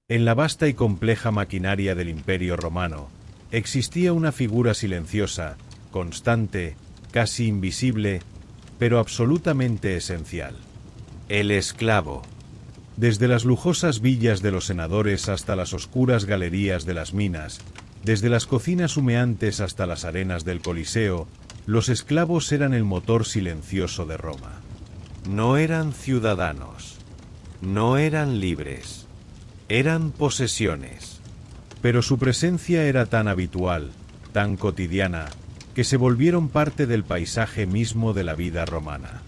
En la vasta y compleja maquinaria del Imperio Romano, existía una figura silenciosa, constante, casi invisible, pero absolutamente esencial: el esclavo. Desde las lujosas villas de los senadores hasta las oscuras galerías de las minas, desde las cocinas humeantes hasta las arenas del Coliseo, los esclavos eran el motor silencioso de Roma. No eran ciudadanos, no eran libres, eran posesiones. Pero su presencia era tan habitual, tan cotidiana, que se volvieron parte del paisaje mismo de la vida romana.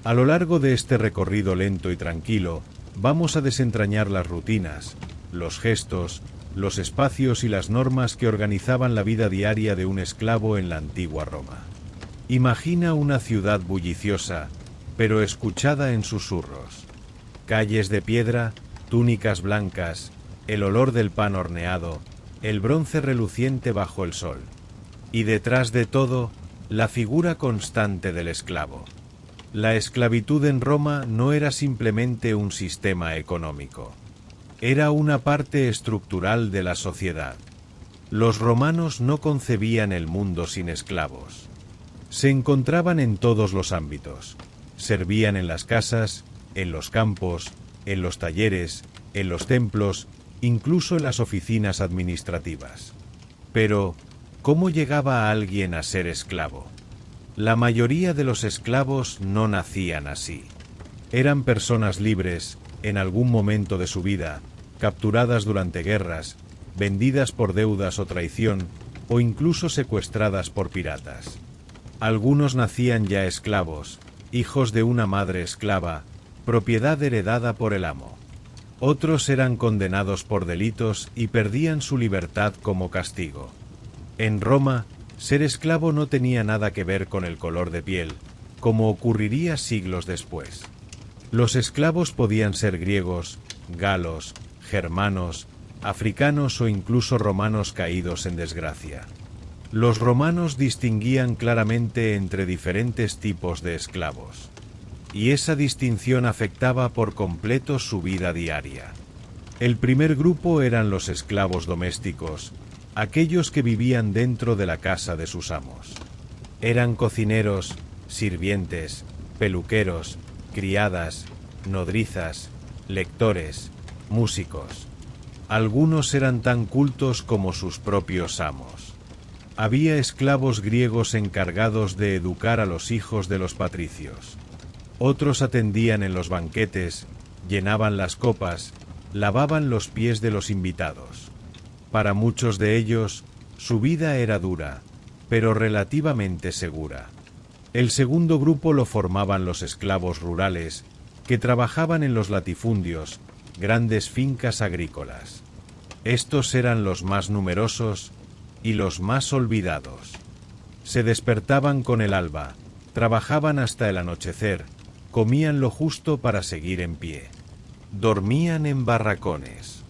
A lo largo de este recorrido lento y tranquilo, vamos a desentrañar las rutinas, los gestos, los espacios y las normas que organizaban la vida diaria de un esclavo en la antigua Roma. Imagina una ciudad bulliciosa, pero escuchada en susurros. Calles de piedra, túnicas blancas, el olor del pan horneado, el bronce reluciente bajo el sol. Y detrás de todo, la figura constante del esclavo. La esclavitud en Roma no era simplemente un sistema económico. Era una parte estructural de la sociedad. Los romanos no concebían el mundo sin esclavos. Se encontraban en todos los ámbitos. Servían en las casas, en los campos, en los talleres, en los templos, incluso en las oficinas administrativas. Pero, ¿cómo llegaba alguien a ser esclavo? La mayoría de los esclavos no nacían así. Eran personas libres, en algún momento de su vida, capturadas durante guerras, vendidas por deudas o traición, o incluso secuestradas por piratas. Algunos nacían ya esclavos, hijos de una madre esclava, propiedad heredada por el amo. Otros eran condenados por delitos y perdían su libertad como castigo. En Roma, ser esclavo no tenía nada que ver con el color de piel, como ocurriría siglos después. Los esclavos podían ser griegos, galos, germanos, africanos o incluso romanos caídos en desgracia. Los romanos distinguían claramente entre diferentes tipos de esclavos. Y esa distinción afectaba por completo su vida diaria. El primer grupo eran los esclavos domésticos, aquellos que vivían dentro de la casa de sus amos. Eran cocineros, sirvientes, peluqueros, criadas, nodrizas, lectores, músicos. Algunos eran tan cultos como sus propios amos. Había esclavos griegos encargados de educar a los hijos de los patricios. Otros atendían en los banquetes, llenaban las copas, lavaban los pies de los invitados. Para muchos de ellos, su vida era dura, pero relativamente segura. El segundo grupo lo formaban los esclavos rurales, que trabajaban en los latifundios, grandes fincas agrícolas. Estos eran los más numerosos y los más olvidados. Se despertaban con el alba, trabajaban hasta el anochecer, comían lo justo para seguir en pie. Dormían en barracones.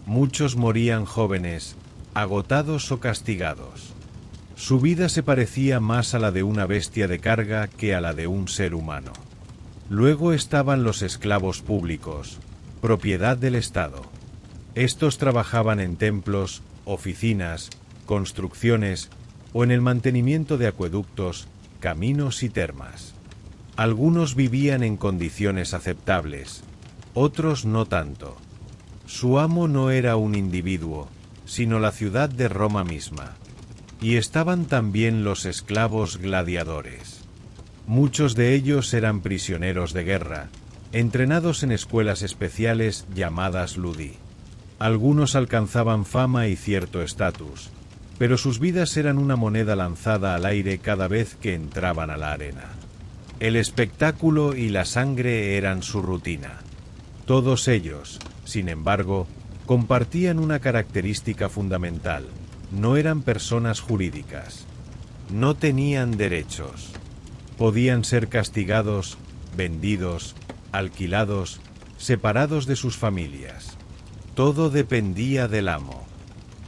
Muchos morían jóvenes, agotados o castigados. Su vida se parecía más a la de una bestia de carga que a la de un ser humano. Luego estaban los esclavos públicos, propiedad del Estado. Estos trabajaban en templos, oficinas, construcciones o en el mantenimiento de acueductos, caminos y termas. Algunos vivían en condiciones aceptables, otros no tanto. Su amo no era un individuo, sino la ciudad de Roma misma. Y estaban también los esclavos gladiadores. Muchos de ellos eran prisioneros de guerra, entrenados en escuelas especiales llamadas ludi. Algunos alcanzaban fama y cierto estatus, pero sus vidas eran una moneda lanzada al aire cada vez que entraban a la arena. El espectáculo y la sangre eran su rutina. Todos ellos, sin embargo, compartían una característica fundamental: no eran personas jurídicas. No tenían derechos. Podían ser castigados, vendidos, alquilados, separados de sus familias. Todo dependía del amo.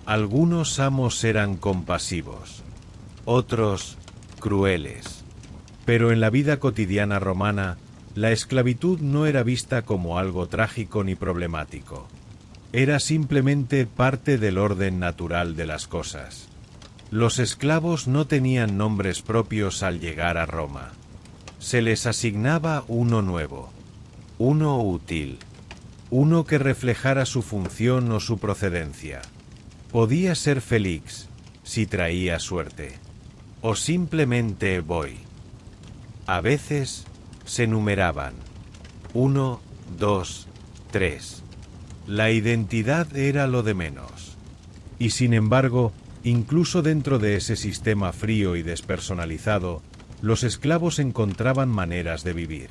Algunos amos eran compasivos, otros crueles. Pero en la vida cotidiana romana, la esclavitud no era vista como algo trágico ni problemático. Era simplemente parte del orden natural de las cosas. Los esclavos no tenían nombres propios al llegar a Roma. Se les asignaba uno nuevo, uno útil, uno que reflejara su función o su procedencia. Podía ser Félix, si traía suerte, o simplemente Boy. A veces se numeraban 1, 2, 3. La identidad era lo de menos. Y sin embargo, incluso dentro de ese sistema frío y despersonalizado, los esclavos encontraban maneras de vivir,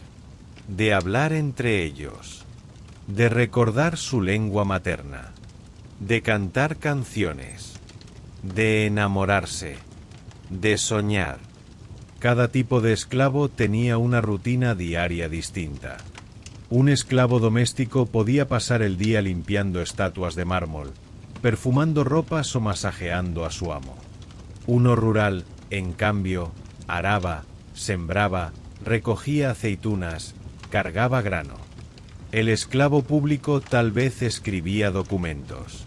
de hablar entre ellos, de recordar su lengua materna, de cantar canciones, de enamorarse, de soñar. Cada tipo de esclavo tenía una rutina diaria distinta. Un esclavo doméstico podía pasar el día limpiando estatuas de mármol, perfumando ropas o masajeando a su amo. Uno rural, en cambio, araba, sembraba, recogía aceitunas, cargaba grano. El esclavo público tal vez escribía documentos.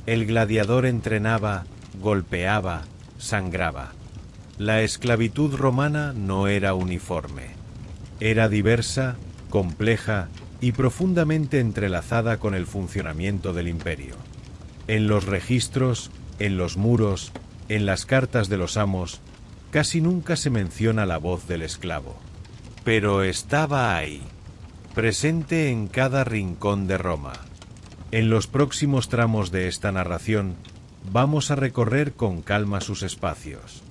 El gladiador entrenaba, golpeaba, sangraba. La esclavitud romana no era uniforme. Era diversa, compleja y profundamente entrelazada con el funcionamiento del imperio. En los registros, en los muros, en las cartas de los amos, casi nunca se menciona la voz del esclavo. Pero estaba ahí, presente en cada rincón de Roma. En los próximos tramos de esta narración, vamos a recorrer con calma sus espacios.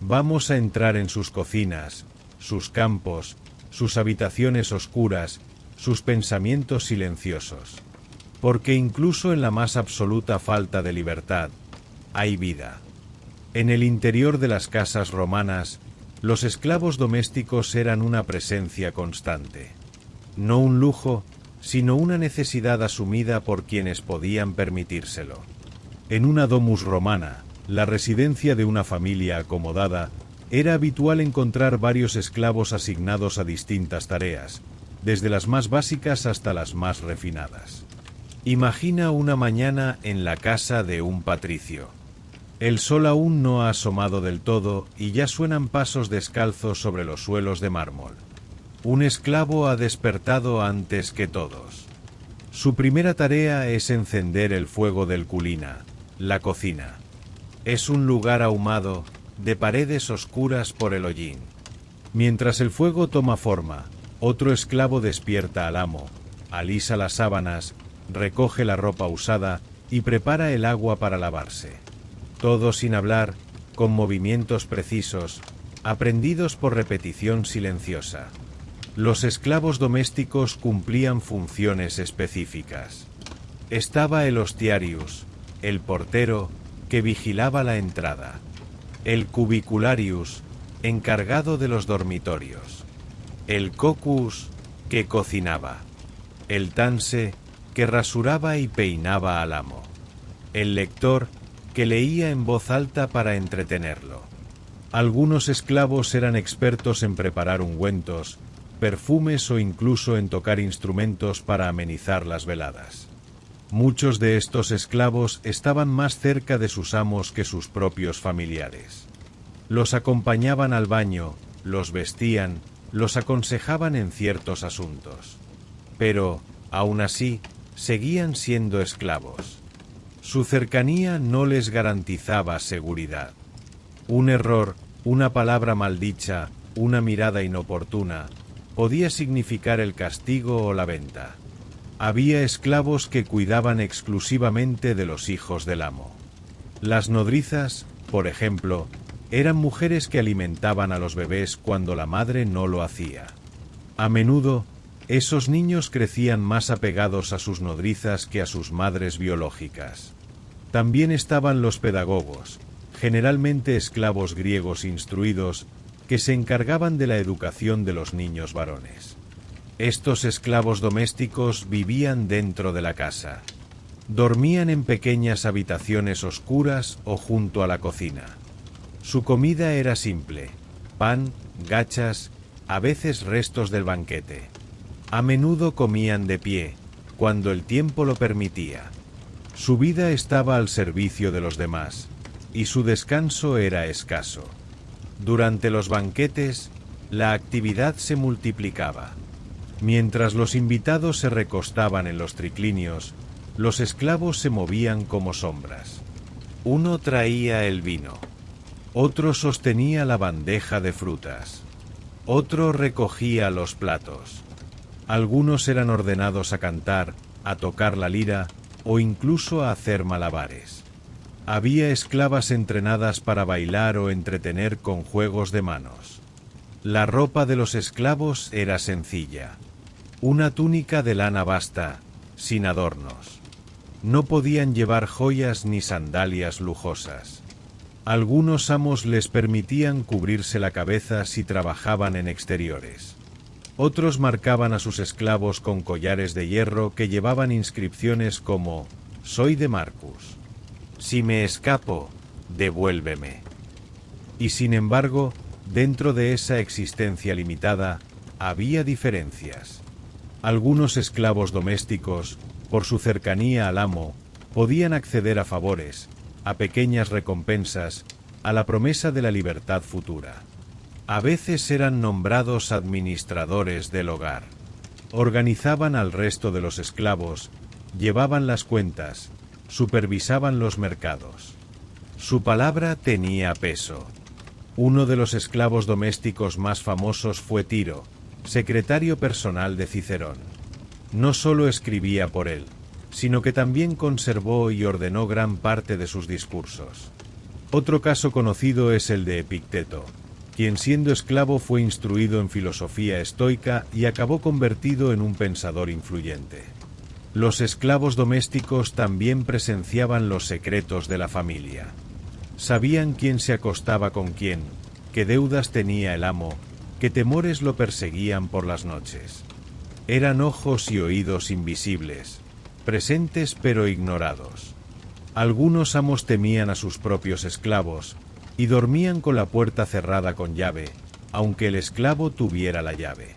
Vamos a entrar en sus cocinas, sus campos, sus habitaciones oscuras, sus pensamientos silenciosos. Porque incluso en la más absoluta falta de libertad, hay vida. En el interior de las casas romanas, los esclavos domésticos eran una presencia constante. No un lujo, sino una necesidad asumida por quienes podían permitírselo. En una domus romana, la residencia de una familia acomodada, era habitual encontrar varios esclavos asignados a distintas tareas, desde las más básicas hasta las más refinadas. Imagina una mañana en la casa de un patricio. El sol aún no ha asomado del todo y ya suenan pasos descalzos sobre los suelos de mármol. Un esclavo ha despertado antes que todos. Su primera tarea es encender el fuego del culina, la cocina. Es un lugar ahumado, de paredes oscuras por el hollín. Mientras el fuego toma forma, otro esclavo despierta al amo, alisa las sábanas, recoge la ropa usada y prepara el agua para lavarse. Todo sin hablar, con movimientos precisos, aprendidos por repetición silenciosa. Los esclavos domésticos cumplían funciones específicas. Estaba el hostiarius, el portero, que vigilaba la entrada. El cubicularius, encargado de los dormitorios. El cocus, que cocinaba. El tanse, que rasuraba y peinaba al amo. El lector, que leía en voz alta para entretenerlo. Algunos esclavos eran expertos en preparar ungüentos, perfumes o incluso en tocar instrumentos para amenizar las veladas. Muchos de estos esclavos estaban más cerca de sus amos que sus propios familiares. Los acompañaban al baño, los vestían, los aconsejaban en ciertos asuntos. Pero, aún así, seguían siendo esclavos. Su cercanía no les garantizaba seguridad. Un error, una palabra maldicha, una mirada inoportuna, podía significar el castigo o la venta. Había esclavos que cuidaban exclusivamente de los hijos del amo. Las nodrizas, por ejemplo, eran mujeres que alimentaban a los bebés cuando la madre no lo hacía. A menudo, esos niños crecían más apegados a sus nodrizas que a sus madres biológicas. También estaban los pedagogos, generalmente esclavos griegos instruidos, que se encargaban de la educación de los niños varones. Estos esclavos domésticos vivían dentro de la casa. Dormían en pequeñas habitaciones oscuras o junto a la cocina. Su comida era simple: pan, gachas, a veces restos del banquete. A menudo comían de pie, cuando el tiempo lo permitía. Su vida estaba al servicio de los demás, y su descanso era escaso. Durante los banquetes, la actividad se multiplicaba. Mientras los invitados se recostaban en los triclinios, los esclavos se movían como sombras. Uno traía el vino, otro sostenía la bandeja de frutas, otro recogía los platos. Algunos eran ordenados a cantar, a tocar la lira o incluso a hacer malabares. Había esclavas entrenadas para bailar o entretener con juegos de manos. La ropa de los esclavos era sencilla. Una túnica de lana basta, sin adornos. No podían llevar joyas ni sandalias lujosas. Algunos amos les permitían cubrirse la cabeza si trabajaban en exteriores. Otros marcaban a sus esclavos con collares de hierro que llevaban inscripciones como «Soy de Marcus». Si me escapo, devuélveme. Y sin embargo, dentro de esa existencia limitada, había diferencias. Algunos esclavos domésticos, por su cercanía al amo, podían acceder a favores, a pequeñas recompensas, a la promesa de la libertad futura. A veces eran nombrados administradores del hogar. Organizaban al resto de los esclavos, llevaban las cuentas, supervisaban los mercados. Su palabra tenía peso. Uno de los esclavos domésticos más famosos fue Tiro, secretario personal de Cicerón. No solo escribía por él, sino que también conservó y ordenó gran parte de sus discursos. Otro caso conocido es el de Epicteto, quien siendo esclavo fue instruido en filosofía estoica y acabó convertido en un pensador influyente. Los esclavos domésticos también presenciaban los secretos de la familia. Sabían quién se acostaba con quién, qué deudas tenía el amo, qué temores lo perseguían por las noches. Eran ojos y oídos invisibles, presentes pero ignorados. Algunos amos temían a sus propios esclavos y dormían con la puerta cerrada con llave, aunque el esclavo tuviera la llave.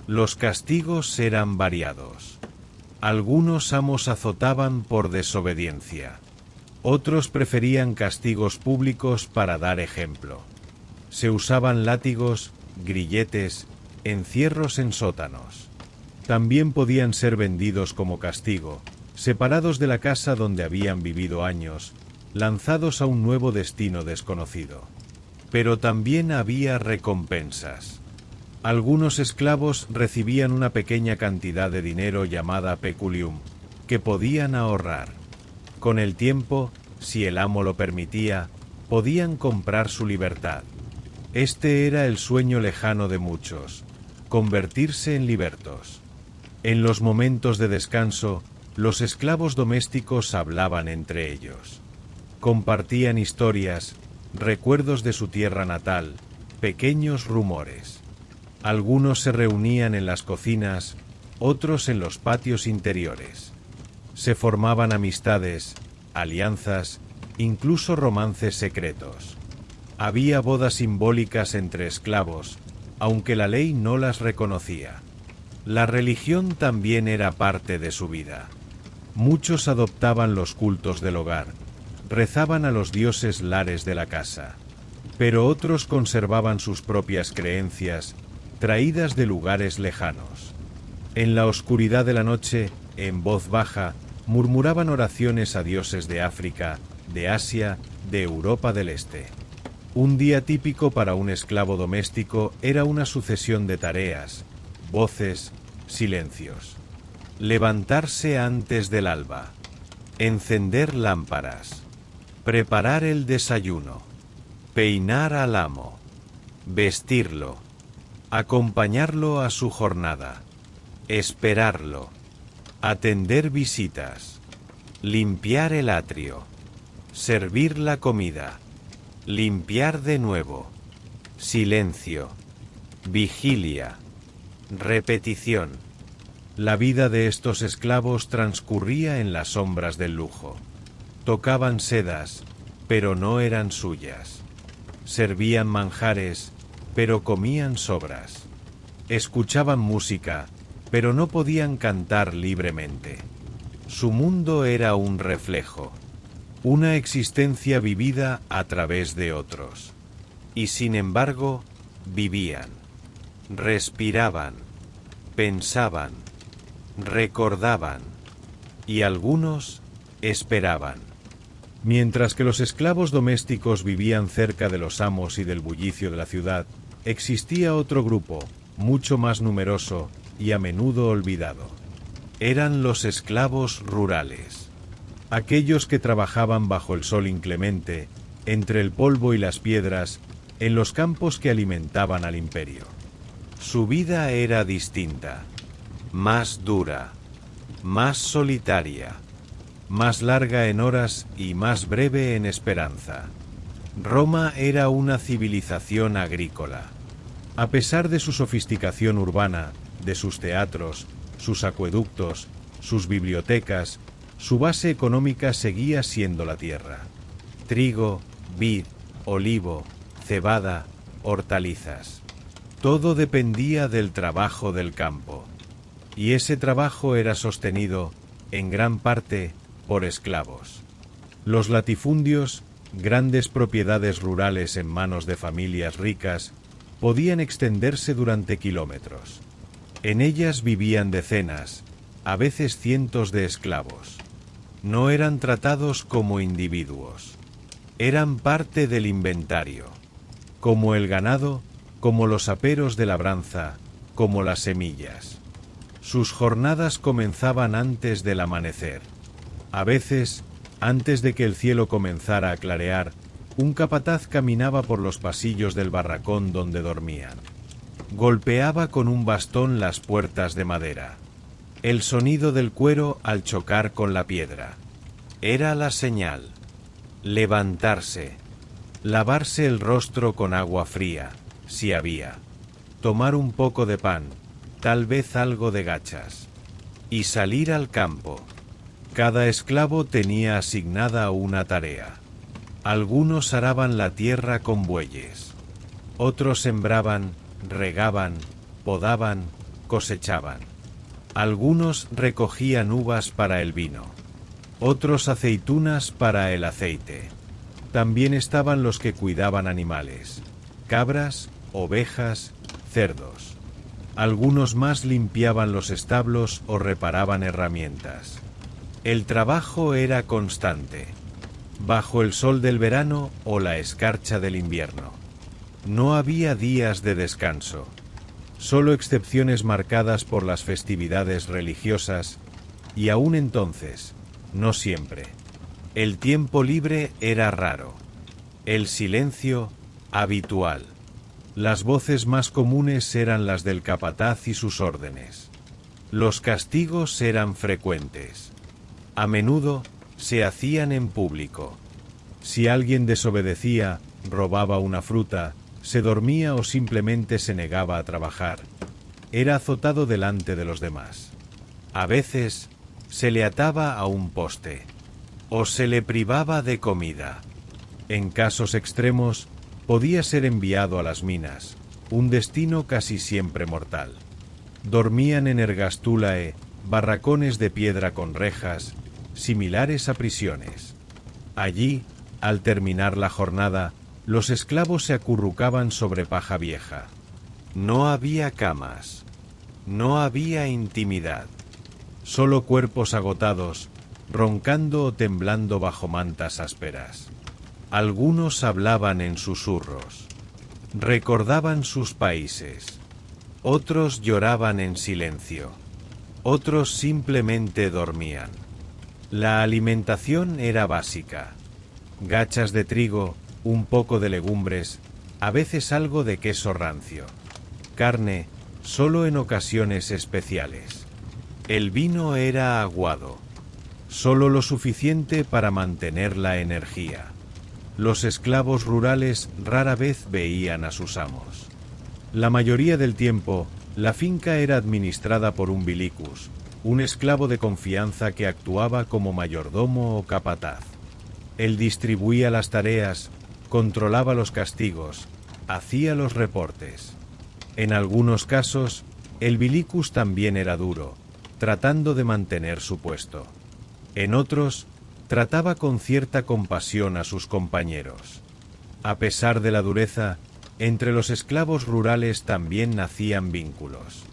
Los castigos eran variados. Algunos amos azotaban por desobediencia. Otros preferían castigos públicos para dar ejemplo. Se usaban látigos, grilletes, encierros en sótanos. También podían ser vendidos como castigo, separados de la casa donde habían vivido años, lanzados a un nuevo destino desconocido. Pero también había recompensas. Algunos esclavos recibían una pequeña cantidad de dinero llamada peculium, que podían ahorrar. Con el tiempo, si el amo lo permitía, podían comprar su libertad. Este era el sueño lejano de muchos, convertirse en libertos. En los momentos de descanso, los esclavos domésticos hablaban entre ellos. Compartían historias, recuerdos de su tierra natal, pequeños rumores. Algunos se reunían en las cocinas, otros en los patios interiores. Se formaban amistades, alianzas, incluso romances secretos. Había bodas simbólicas entre esclavos, aunque la ley no las reconocía. La religión también era parte de su vida. Muchos adoptaban los cultos del hogar, rezaban a los dioses lares de la casa, pero otros conservaban sus propias creencias, traídas de lugares lejanos. En la oscuridad de la noche, en voz baja, murmuraban oraciones a dioses de África, de Asia, de Europa del Este. Un día típico para un esclavo doméstico era una sucesión de tareas, voces, silencios. Levantarse antes del alba, encender lámparas, preparar el desayuno, peinar al amo, vestirlo, acompañarlo a su jornada, esperarlo, atender visitas, limpiar el atrio, servir la comida, limpiar de nuevo, silencio, vigilia, repetición. La vida de estos esclavos transcurría en las sombras del lujo. Tocaban sedas, pero no eran suyas. Servían manjares, pero comían sobras. Escuchaban música, pero no podían cantar libremente. Su mundo era un reflejo, una existencia vivida a través de otros. Y sin embargo, vivían, respiraban, pensaban, recordaban, y algunos esperaban. Mientras que los esclavos domésticos vivían cerca de los amos y del bullicio de la ciudad, existía otro grupo, mucho más numeroso y a menudo olvidado. Eran los esclavos rurales, aquellos que trabajaban bajo el sol inclemente, entre el polvo y las piedras, en los campos que alimentaban al imperio. Su vida era distinta, más dura, más solitaria, más larga en horas y más breve en esperanza. Roma era una civilización agrícola. A pesar de su sofisticación urbana, de sus teatros, sus acueductos, sus bibliotecas, su base económica seguía siendo la tierra. Trigo, vid, olivo, cebada, hortalizas. Todo dependía del trabajo del campo. Y ese trabajo era sostenido, en gran parte, por esclavos. Los latifundios, grandes propiedades rurales en manos de familias ricas, podían extenderse durante kilómetros. En ellas vivían decenas, a veces cientos de esclavos. No eran tratados como individuos. Eran parte del inventario. Como el ganado, como los aperos de labranza, como las semillas. Sus jornadas comenzaban antes del amanecer. A veces, antes de que el cielo comenzara a clarear, un capataz caminaba por los pasillos del barracón donde dormían. Golpeaba con un bastón las puertas de madera. El sonido del cuero al chocar con la piedra. Era la señal. Levantarse. Lavarse el rostro con agua fría, si había. Tomar un poco de pan, tal vez algo de gachas. Y salir al campo. Cada esclavo tenía asignada una tarea. Algunos araban la tierra con bueyes. Otros sembraban, regaban, podaban, cosechaban. Algunos recogían uvas para el vino. Otros aceitunas para el aceite. También estaban los que cuidaban animales, cabras, ovejas, cerdos. Algunos más limpiaban los establos o reparaban herramientas. El trabajo era constante, bajo el sol del verano o la escarcha del invierno. No había días de descanso, solo excepciones marcadas por las festividades religiosas, y aún entonces, no siempre. El tiempo libre era raro, el silencio habitual. Las voces más comunes eran las del capataz y sus órdenes. Los castigos eran frecuentes. A menudo se hacían en público. Si alguien desobedecía, robaba una fruta, se dormía o simplemente se negaba a trabajar, era azotado delante de los demás. A veces se le ataba a un poste o se le privaba de comida. En casos extremos, podía ser enviado a las minas, un destino casi siempre mortal. Dormían en ergastulae, barracones de piedra con rejas, similares a prisiones. Allí, al terminar la jornada, los esclavos se acurrucaban sobre paja vieja. No había camas, no había intimidad, solo cuerpos agotados, roncando o temblando bajo mantas ásperas. Algunos hablaban en susurros, recordaban sus países, otros lloraban en silencio, otros simplemente dormían. La alimentación era básica, gachas de trigo, un poco de legumbres, a veces algo de queso rancio, carne, solo en ocasiones especiales. El vino era aguado, solo lo suficiente para mantener la energía. Los esclavos rurales rara vez veían a sus amos. La mayoría del tiempo, la finca era administrada por un vilicus, un esclavo de confianza que actuaba como mayordomo o capataz. Él distribuía las tareas, controlaba los castigos, hacía los reportes. En algunos casos, el vilicus también era duro, tratando de mantener su puesto. En otros, trataba con cierta compasión a sus compañeros. A pesar de la dureza, entre los esclavos rurales también nacían vínculos.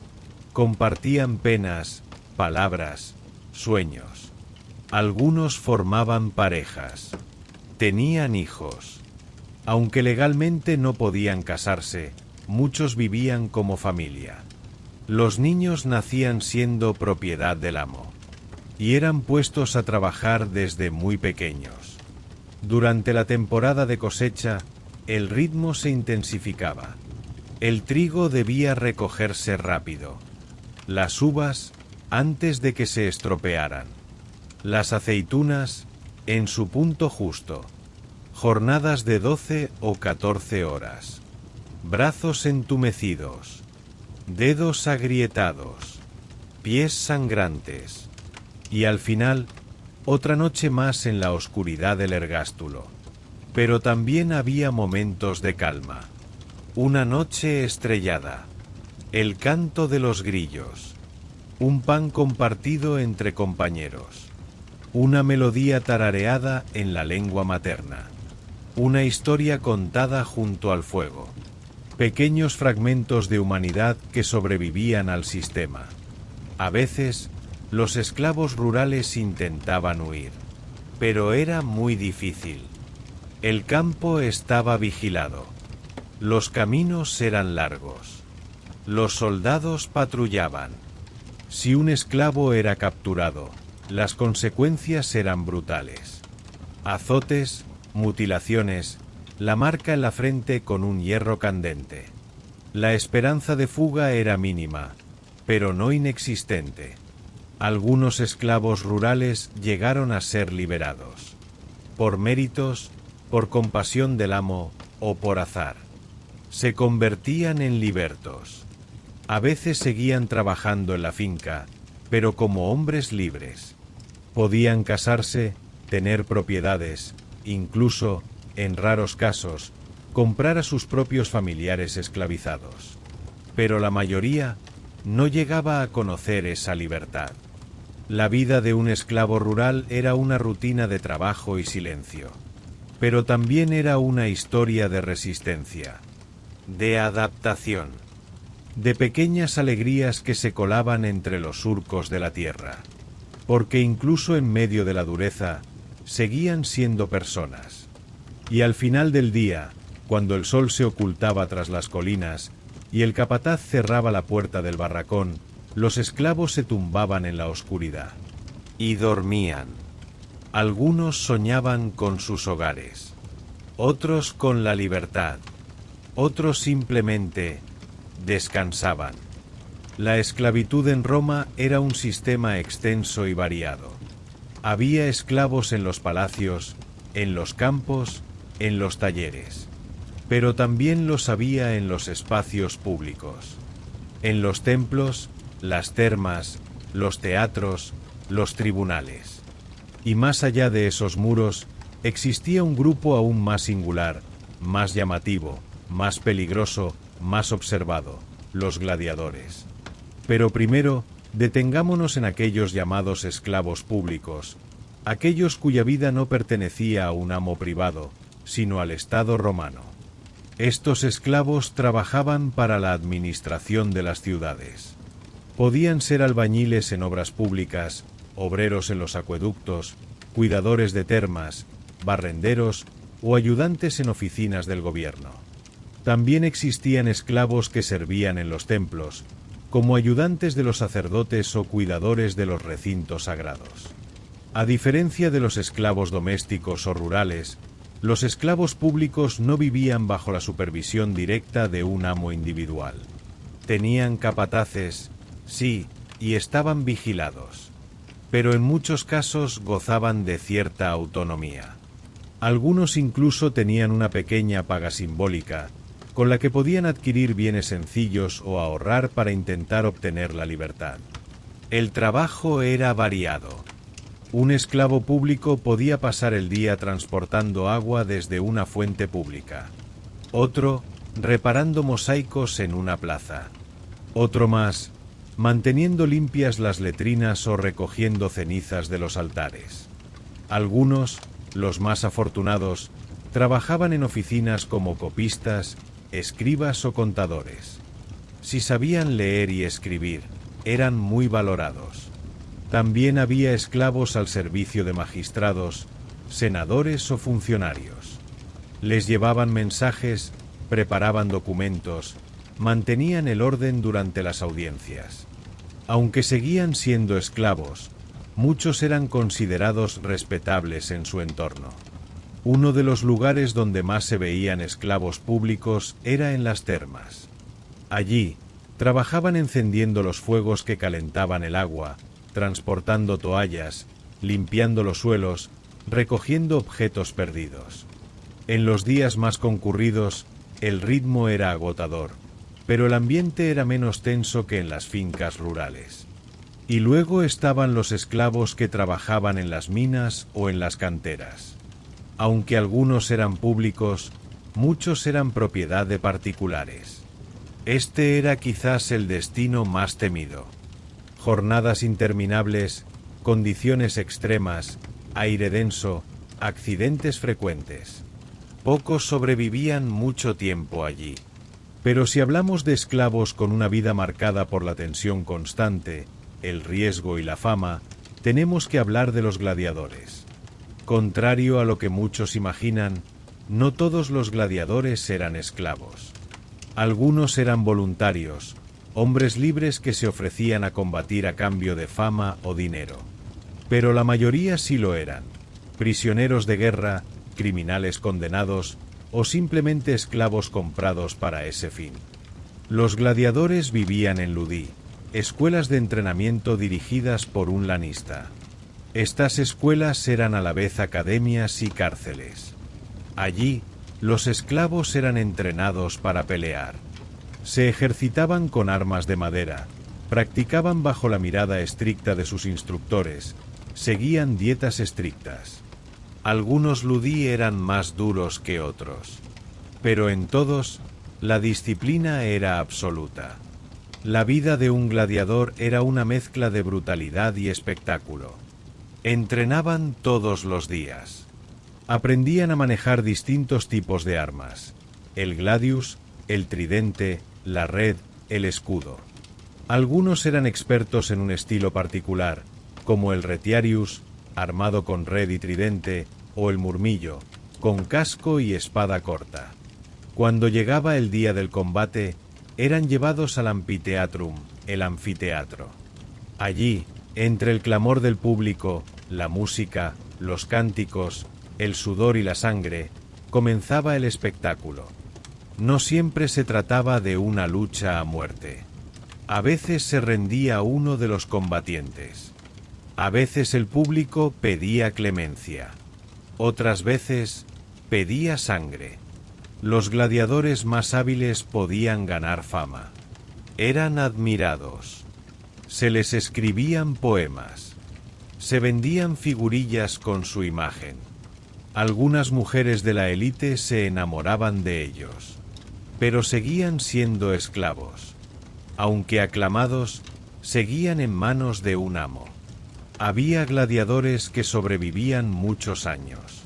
Compartían penas, palabras, sueños. Algunos formaban parejas. Tenían hijos. Aunque legalmente no podían casarse, muchos vivían como familia. Los niños nacían siendo propiedad del amo, y eran puestos a trabajar desde muy pequeños. Durante la temporada de cosecha, el ritmo se intensificaba. El trigo debía recogerse rápido. Las uvas, antes de que se estropearan. Las aceitunas, en su punto justo. Jornadas de 12 o 14 horas. Brazos entumecidos. Dedos agrietados. Pies sangrantes. Y al final, otra noche más en la oscuridad del ergástulo. Pero también había momentos de calma. Una noche estrellada. El canto de los grillos. Un pan compartido entre compañeros. Una melodía tarareada en la lengua materna. Una historia contada junto al fuego. Pequeños fragmentos de humanidad que sobrevivían al sistema. A veces, los esclavos rurales intentaban huir, pero era muy difícil. El campo estaba vigilado. Los caminos eran largos. Los soldados patrullaban. Si un esclavo era capturado, las consecuencias eran brutales. Azotes, mutilaciones, la marca en la frente con un hierro candente. La esperanza de fuga era mínima, pero no inexistente. Algunos esclavos rurales llegaron a ser liberados. Por méritos, por compasión del amo o por azar. Se convertían en libertos. A veces seguían trabajando en la finca, pero como hombres libres. Podían casarse, tener propiedades, incluso, en raros casos, comprar a sus propios familiares esclavizados. Pero la mayoría no llegaba a conocer esa libertad. La vida de un esclavo rural era una rutina de trabajo y silencio, pero también era una historia de resistencia, de adaptación, de pequeñas alegrías que se colaban entre los surcos de la tierra, porque incluso en medio de la dureza, seguían siendo personas. Y al final del día, cuando el sol se ocultaba tras las colinas y el capataz cerraba la puerta del barracón, los esclavos se tumbaban en la oscuridad. Y dormían. Algunos soñaban con sus hogares. Otros con la libertad. Otros simplemente descansaban. La esclavitud en Roma era un sistema extenso y variado. Había esclavos en los palacios, en los campos, en los talleres. Pero también los había en los espacios públicos. En los templos, las termas, los teatros, los tribunales. Y más allá de esos muros, existía un grupo aún más singular, más llamativo, más peligroso, más observado, los gladiadores. Pero primero, detengámonos en aquellos llamados esclavos públicos, aquellos cuya vida no pertenecía a un amo privado, sino al Estado romano. Estos esclavos trabajaban para la administración de las ciudades. Podían ser albañiles en obras públicas, obreros en los acueductos, cuidadores de termas, barrenderos o ayudantes en oficinas del gobierno. También existían esclavos que servían en los templos, como ayudantes de los sacerdotes o cuidadores de los recintos sagrados. A diferencia de los esclavos domésticos o rurales, los esclavos públicos no vivían bajo la supervisión directa de un amo individual. Tenían capataces, sí, y estaban vigilados. Pero en muchos casos gozaban de cierta autonomía. Algunos incluso tenían una pequeña paga simbólica, con la que podían adquirir bienes sencillos o ahorrar para intentar obtener la libertad. El trabajo era variado. Un esclavo público podía pasar el día transportando agua desde una fuente pública. Otro, reparando mosaicos en una plaza. Otro más, manteniendo limpias las letrinas o recogiendo cenizas de los altares. Algunos, los más afortunados, trabajaban en oficinas como copistas, escribas o contadores. Si sabían leer y escribir, eran muy valorados. También había esclavos al servicio de magistrados, senadores o funcionarios. Les llevaban mensajes, preparaban documentos, mantenían el orden durante las audiencias. Aunque seguían siendo esclavos, muchos eran considerados respetables en su entorno. Uno de los lugares donde más se veían esclavos públicos era en las termas. Allí, trabajaban encendiendo los fuegos que calentaban el agua, transportando toallas, limpiando los suelos, recogiendo objetos perdidos. En los días más concurridos, el ritmo era agotador, pero el ambiente era menos tenso que en las fincas rurales. Y luego estaban los esclavos que trabajaban en las minas o en las canteras. Aunque algunos eran públicos, muchos eran propiedad de particulares. Este era quizás el destino más temido. Jornadas interminables, condiciones extremas, aire denso, accidentes frecuentes. Pocos sobrevivían mucho tiempo allí. Pero si hablamos de esclavos con una vida marcada por la tensión constante, el riesgo y la fama, tenemos que hablar de los gladiadores. Contrario a lo que muchos imaginan, no todos los gladiadores eran esclavos. Algunos eran voluntarios, hombres libres que se ofrecían a combatir a cambio de fama o dinero. Pero la mayoría sí lo eran, prisioneros de guerra, criminales condenados o simplemente esclavos comprados para ese fin. Los gladiadores vivían en Ludí, escuelas de entrenamiento dirigidas por un lanista. Estas escuelas eran a la vez academias y cárceles. Allí, los esclavos eran entrenados para pelear. Se ejercitaban con armas de madera, practicaban bajo la mirada estricta de sus instructores, seguían dietas estrictas. Algunos ludí eran más duros que otros, pero en todos, la disciplina era absoluta. La vida de un gladiador era una mezcla de brutalidad y espectáculo. Entrenaban todos los días. Aprendían a manejar distintos tipos de armas: el gladius, el tridente, la red, el escudo. Algunos eran expertos en un estilo particular, como el retiarius, armado con red y tridente, o el murmillo, con casco y espada corta. Cuando llegaba el día del combate, eran llevados al amfiteatrum, el anfiteatro. Allí, entre el clamor del público, la música, los cánticos, el sudor y la sangre, comenzaba el espectáculo. No siempre se trataba de una lucha a muerte. A veces se rendía uno de los combatientes. A veces el público pedía clemencia. Otras veces pedía sangre. Los gladiadores más hábiles podían ganar fama. Eran admirados. Se les escribían poemas. Se vendían figurillas con su imagen. Algunas mujeres de la élite se enamoraban de ellos. Pero seguían siendo esclavos. Aunque aclamados, seguían en manos de un amo. Había gladiadores que sobrevivían muchos años.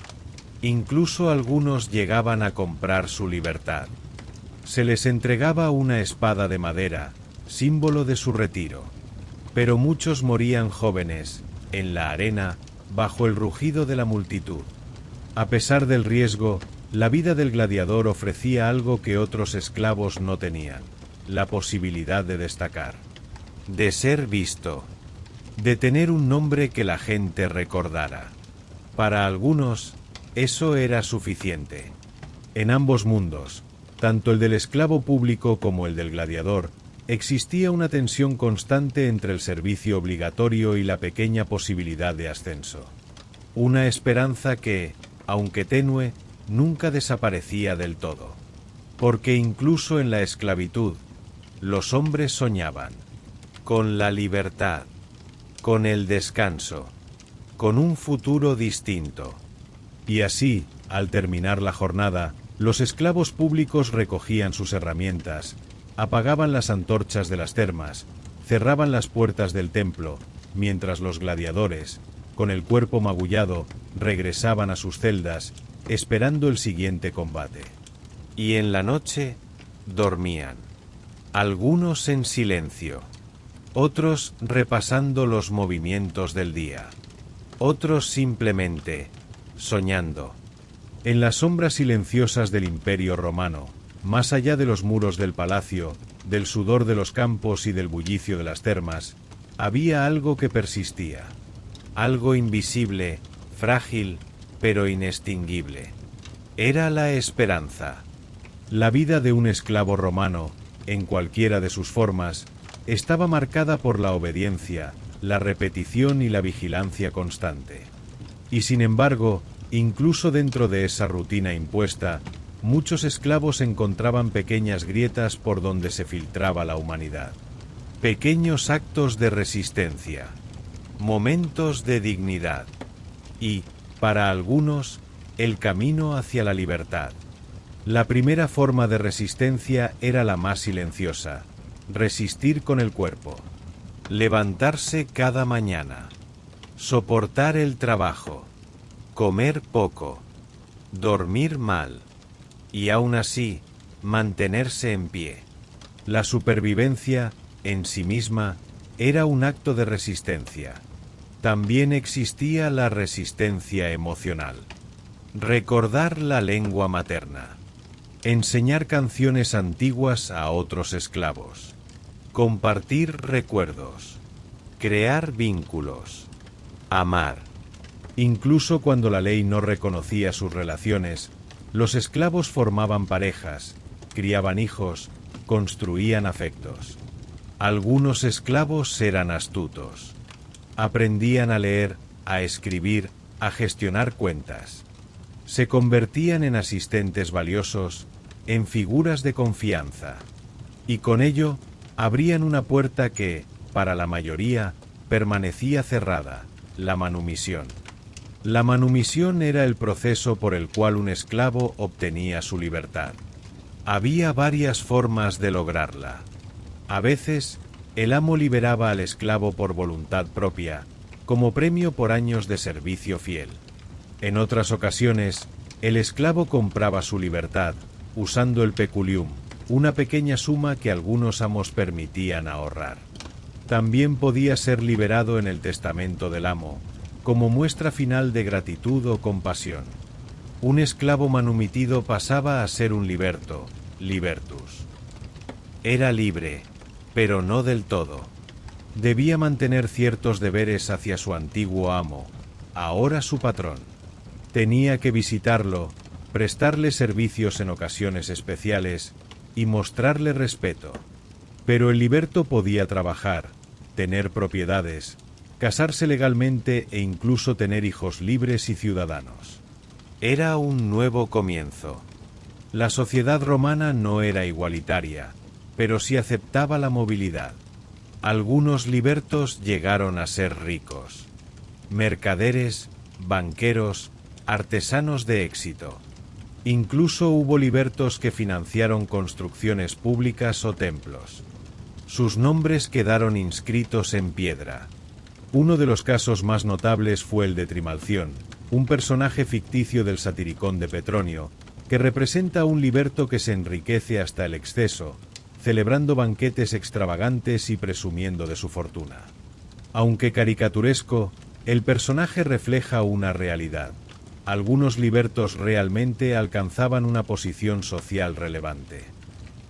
Incluso algunos llegaban a comprar su libertad. Se les entregaba una espada de madera, símbolo de su retiro. Pero muchos morían jóvenes, en la arena, bajo el rugido de la multitud. A pesar del riesgo, la vida del gladiador ofrecía algo que otros esclavos no tenían: la posibilidad de destacar, de ser visto, de tener un nombre que la gente recordara. Para algunos, eso era suficiente. En ambos mundos, tanto el del esclavo público como el del gladiador, existía una tensión constante entre el servicio obligatorio y la pequeña posibilidad de ascenso. Una esperanza que, aunque tenue, nunca desaparecía del todo. Porque incluso en la esclavitud, los hombres soñaban con la libertad, con el descanso, con un futuro distinto. Y así, al terminar la jornada, los esclavos públicos recogían sus herramientas, apagaban las antorchas de las termas, cerraban las puertas del templo, mientras los gladiadores, con el cuerpo magullado, regresaban a sus celdas, esperando el siguiente combate. Y en la noche dormían, algunos en silencio, otros repasando los movimientos del día, otros simplemente soñando. En las sombras silenciosas del Imperio Romano, más allá de los muros del palacio, del sudor de los campos y del bullicio de las termas, había algo que persistía, algo invisible, frágil, pero inextinguible. Era la esperanza. La vida de un esclavo romano, en cualquiera de sus formas, estaba marcada por la obediencia, la repetición y la vigilancia constante. Y sin embargo, incluso dentro de esa rutina impuesta, muchos esclavos encontraban pequeñas grietas por donde se filtraba la humanidad. Pequeños actos de resistencia, momentos de dignidad y, para algunos, el camino hacia la libertad. La primera forma de resistencia era la más silenciosa: resistir con el cuerpo. Levantarse cada mañana, soportar el trabajo, comer poco, dormir mal, y aún así, mantenerse en pie. La supervivencia, en sí misma, era un acto de resistencia. También existía la resistencia emocional. Recordar la lengua materna. Enseñar canciones antiguas a otros esclavos. Compartir recuerdos. Crear vínculos. Amar. Incluso cuando la ley no reconocía sus relaciones, los esclavos formaban parejas, criaban hijos, construían afectos. Algunos esclavos eran astutos. Aprendían a leer, a escribir, a gestionar cuentas. Se convertían en asistentes valiosos, en figuras de confianza. Y con ello, abrían una puerta que, para la mayoría, permanecía cerrada: la manumisión. La manumisión era el proceso por el cual un esclavo obtenía su libertad. Había varias formas de lograrla. A veces, el amo liberaba al esclavo por voluntad propia, como premio por años de servicio fiel. En otras ocasiones, el esclavo compraba su libertad, usando el peculium, una pequeña suma que algunos amos permitían ahorrar. También podía ser liberado en el testamento del amo, como muestra final de gratitud o compasión. Un esclavo manumitido pasaba a ser un liberto, libertus. Era libre, pero no del todo. Debía mantener ciertos deberes hacia su antiguo amo, ahora su patrón. Tenía que visitarlo, prestarle servicios en ocasiones especiales y mostrarle respeto. Pero el liberto podía trabajar, tener propiedades, casarse legalmente e incluso tener hijos libres y ciudadanos. Era un nuevo comienzo. La sociedad romana no era igualitaria, pero sí aceptaba la movilidad. Algunos libertos llegaron a ser ricos. Mercaderes, banqueros, artesanos de éxito. Incluso hubo libertos que financiaron construcciones públicas o templos. Sus nombres quedaron inscritos en piedra. Uno de los casos más notables fue el de Trimalción, un personaje ficticio del Satiricón de Petronio, que representa a un liberto que se enriquece hasta el exceso, celebrando banquetes extravagantes y presumiendo de su fortuna. Aunque caricaturesco, el personaje refleja una realidad. Algunos libertos realmente alcanzaban una posición social relevante.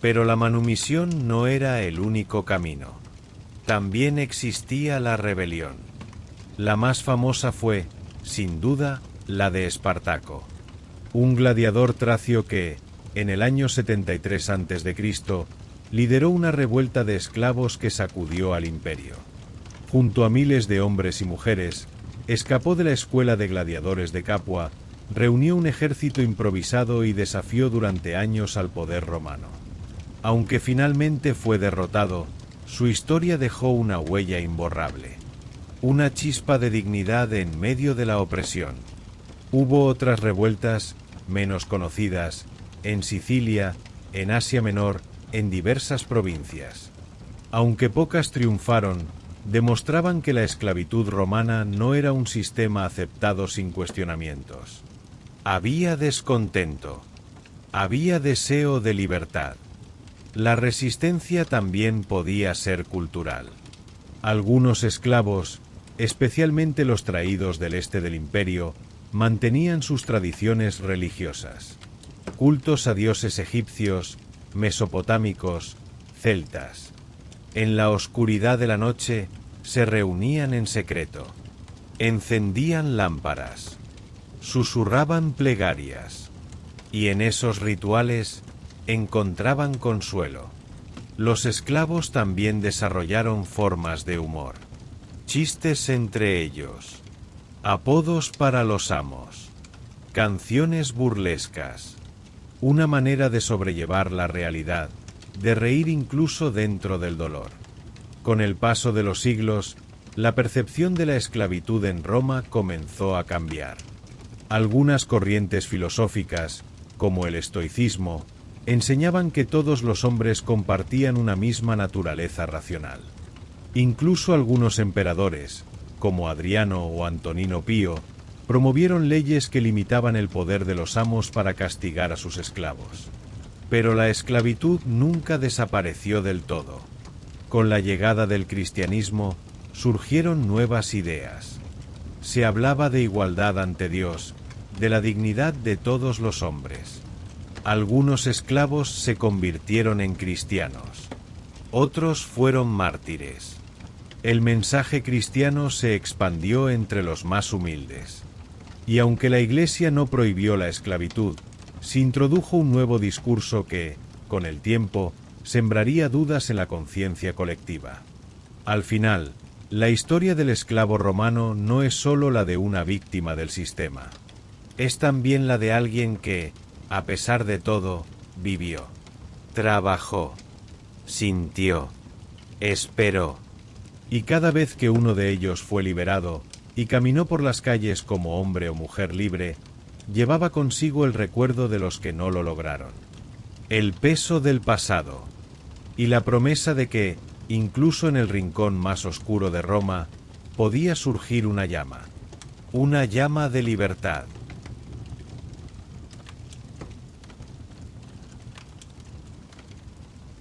Pero la manumisión no era el único camino. También existía la rebelión. La más famosa fue, sin duda, la de Espartaco, un gladiador tracio que, en el año 73 a.C., lideró una revuelta de esclavos que sacudió al imperio. Junto a miles de hombres y mujeres, escapó de la escuela de gladiadores de Capua, reunió un ejército improvisado y desafió durante años al poder romano. Aunque finalmente fue derrotado, su historia dejó una huella imborrable. Una chispa de dignidad en medio de la opresión. Hubo otras revueltas, menos conocidas, en Sicilia, en Asia Menor, en diversas provincias. Aunque pocas triunfaron, demostraban que la esclavitud romana no era un sistema aceptado sin cuestionamientos. Había descontento. Había deseo de libertad. La resistencia también podía ser cultural. Algunos esclavos, especialmente los traídos del este del imperio, mantenían sus tradiciones religiosas. Cultos a dioses egipcios, mesopotámicos, celtas. En la oscuridad de la noche se reunían en secreto. Encendían lámparas. Susurraban plegarias. Y en esos rituales encontraban consuelo. Los esclavos también desarrollaron formas de humor. Chistes entre ellos. Apodos para los amos. Canciones burlescas. Una manera de sobrellevar la realidad, de reír incluso dentro del dolor. Con el paso de los siglos, la percepción de la esclavitud en Roma comenzó a cambiar. Algunas corrientes filosóficas, como el estoicismo, enseñaban que todos los hombres compartían una misma naturaleza racional. Incluso algunos emperadores, como Adriano o Antonino Pío, promovieron leyes que limitaban el poder de los amos para castigar a sus esclavos. Pero la esclavitud nunca desapareció del todo. Con la llegada del cristianismo, surgieron nuevas ideas. Se hablaba de igualdad ante Dios, de la dignidad de todos los hombres. Algunos esclavos se convirtieron en cristianos. Otros fueron mártires. El mensaje cristiano se expandió entre los más humildes. Y aunque la Iglesia no prohibió la esclavitud, se introdujo un nuevo discurso que, con el tiempo, sembraría dudas en la conciencia colectiva. Al final, la historia del esclavo romano no es solo la de una víctima del sistema. Es también la de alguien que, a pesar de todo, vivió, trabajó, sintió, esperó. Y cada vez que uno de ellos fue liberado y caminó por las calles como hombre o mujer libre, llevaba consigo el recuerdo de los que no lo lograron, el peso del pasado y la promesa de que, incluso en el rincón más oscuro de Roma, podía surgir una llama de libertad.